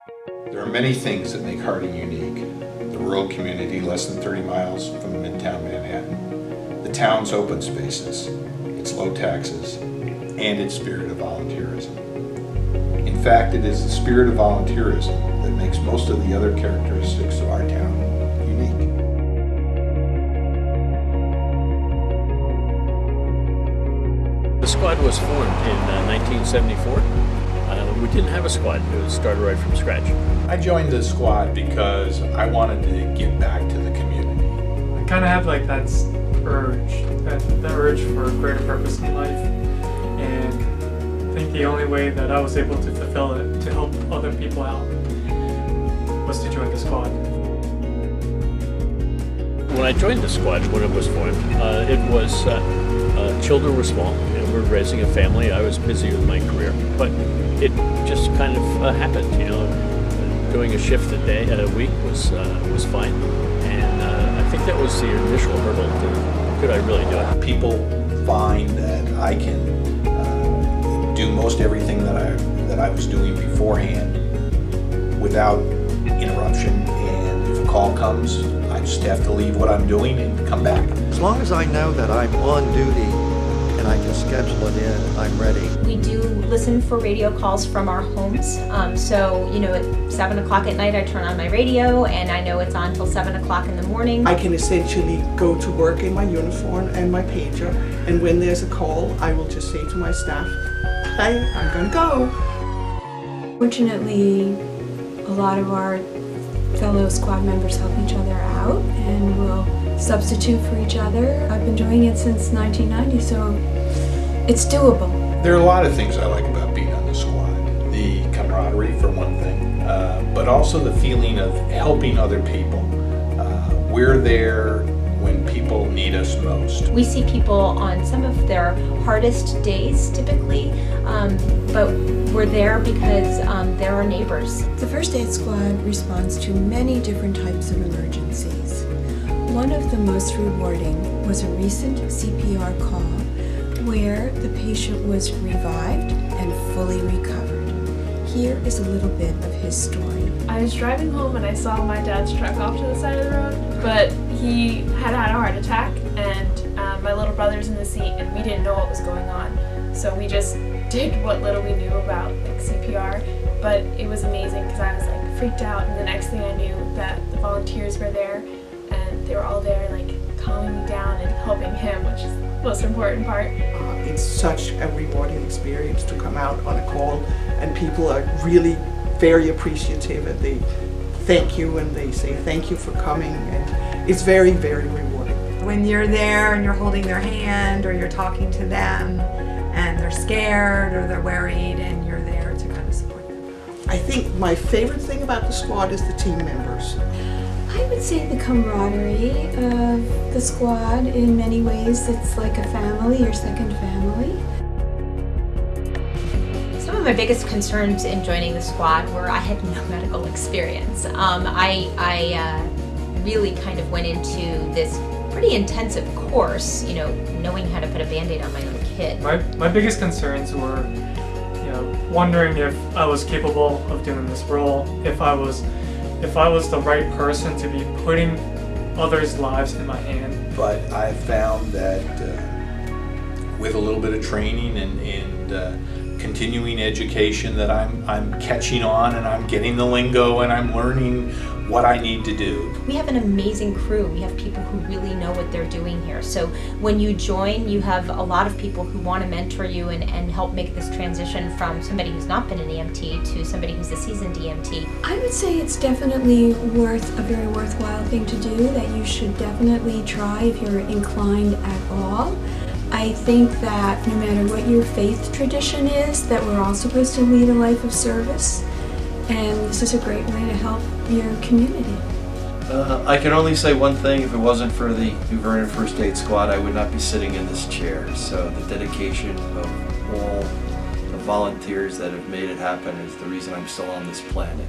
There are many things that make Harding unique. The rural community less than 30 miles from Midtown Manhattan, the town's open spaces, its low taxes, and its spirit of volunteerism. In fact, it is the spirit of volunteerism that makes most of the other characteristics of our town unique. The squad was formed in 1974. We didn't have a squad. It was started right from scratch. I joined the squad because I wanted to give back to the community. I kind of have like that urge for a greater purpose in life, and I think the only way that I was able to fulfill it, to help other people out, was to join the squad. When I joined the squad, when it was formed, children were small and we were raising a family. I was busy with my career, but it just kind of happened, you know. Doing a shift a week was fine, and I think that was the initial hurdle to could I really do it. People find that I can do most everything that I was doing beforehand without interruption, and if a call comes, I just have to leave what I'm doing and come back. As long as I know that I'm on duty and I can schedule it in, I'm ready. We do listen for radio calls from our homes. So, you know, at 7 o'clock at night I turn on my radio and I know it's on till 7 o'clock in the morning. I can essentially go to work in my uniform and my pager, and when there's a call, I will just say to my staff, hey, I'm gonna go. Fortunately, a lot of our fellow squad members help each other out and will substitute for each other. I've been doing it since 1990, so it's doable. There are a lot of things I like about being on the squad. The camaraderie, for one thing, but also the feeling of helping other people. We're there when people need us most. We see people on some of their hardest days typically, but we're there because they're our neighbors. The First Aid Squad responds to many different types of emergencies. One of the most rewarding was a recent CPR call where the patient was revived and fully recovered. Here is a little bit of his story. I was driving home and I saw my dad's truck off to the side of the road, but he had a heart attack, and my little brother's in the seat and we didn't know what was going on. So we just did what little we knew about like CPR, but it was amazing because I was like freaked out, and the next thing I knew that the volunteers were there and they were all there like calming me down and helping him, which is the most important part. It's such a rewarding experience to come out on a call, and people are really very appreciative, and they thank you and they say thank you for coming, and it's very, very rewarding. When you're there and you're holding their hand or you're talking to them and they're scared or they're worried and you're there to kind of support them. I think my favorite thing about the squad is the team members. I would say the camaraderie of the squad. In many ways, it's like a family, your second family. Some of my biggest concerns in joining the squad were I had no medical experience. I really kind of went into this pretty intensive course, you know, knowing how to put a Band-Aid on my own kid. My biggest concerns were, you know, wondering if I was capable of doing this role, if I was the right person to be putting others' lives in my hand. But I found that with a little bit of training and continuing education that I'm catching on, and I'm getting the lingo, and I'm learning what I need to do. We have an amazing crew. We have people who really know what they're doing here. So when you join, you have a lot of people who want to mentor you and help make this transition from somebody who's not been an EMT to somebody who's a seasoned EMT. I would say it's definitely a very worthwhile thing to do, that you should definitely try if you're inclined at all. I think that no matter what your faith tradition is, that we're all supposed to lead a life of service, and this is a great way to help your community. I can only say one thing: if it wasn't for the New Vernon First Aid Squad, I would not be sitting in this chair. So the dedication of all the volunteers that have made it happen is the reason I'm still on this planet.